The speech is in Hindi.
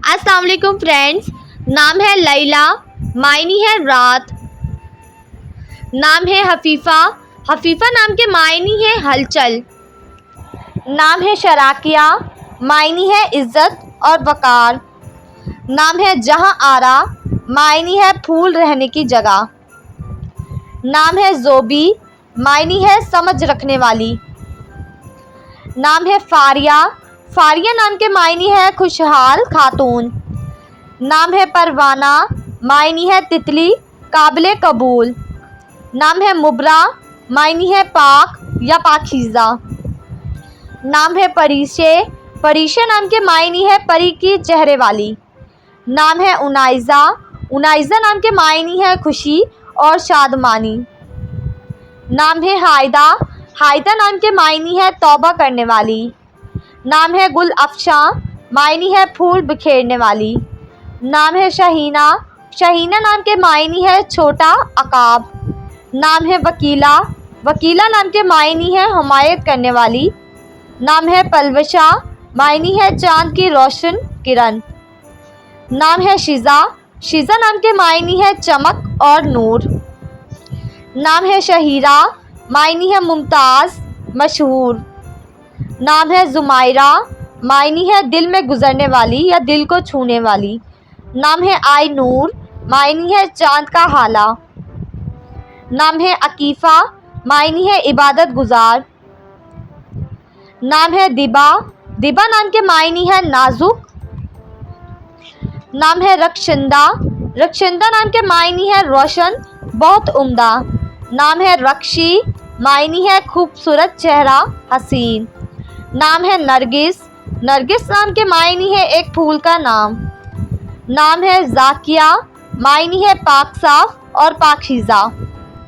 अस्सलाम वालेकुम फ्रेंड्स। नाम है लैला, मायनी है रात। नाम है हफीफ़ा, हफीफ़ा नाम के मायनी है हलचल। नाम है शराकिया, मायनी है इज़्ज़त और वक़ार। नाम है जहाँ आरा, मायनी है फूल रहने की जगह। नाम है ज़ोबी, मायनी है समझ रखने वाली। नाम है फारिया, फारिया नाम के मायनी है खुशहाल खातून। नाम है परवाना, मायनी है तितली काबिले कबूल। नाम है मुबरा, मायनी है पाक या पाकीज़ा। नाम है परीशे, परीशे नाम के मायनी है परी की चेहरे वाली। नाम है उनाइज़ा, उनाइज़ा नाम के मायनी है खुशी और शादमानी। नाम है हायदा, हायदा नाम के मायनी है तौबा करने वाली। नाम है गुल अफ़शां, मायनी है फूल बिखेरने वाली। नाम है शहीना, शहीना नाम के मायनी है छोटा अकाब। नाम है वकीला, वकीला नाम के मायनी है हिमायत करने वाली। नाम है पलवशा, मायनी है चाँद की रोशन किरण। नाम है शिज़ा, शिज़ा नाम के मायनी है चमक और नूर। नाम है शहीरा, मायनी है मुमताज़ मशहूर। नाम है ज़ुमायरा, मायनी है दिल में गुज़रने वाली या दिल को छूने वाली। नाम है आई नूर, मायनी है चाँद का हाला। नाम है अकीफ़ा, मायनी है इबादत गुज़ार। नाम है दिबा, दिबा नाम के मायनी है नाजुक। नाम है रक्षिंदा, रक्षिंदा नाम के मायनी है रोशन बहुत उम्दा। नाम है रक्षी, मायनी है खूबसूरत चेहरा हसीन। नाम है नरगिस, नरगिस नाम के मायनी है एक फूल का नाम। नाम है ज़ाकिया, मायनी है पाक साफ और पाकीज़ा।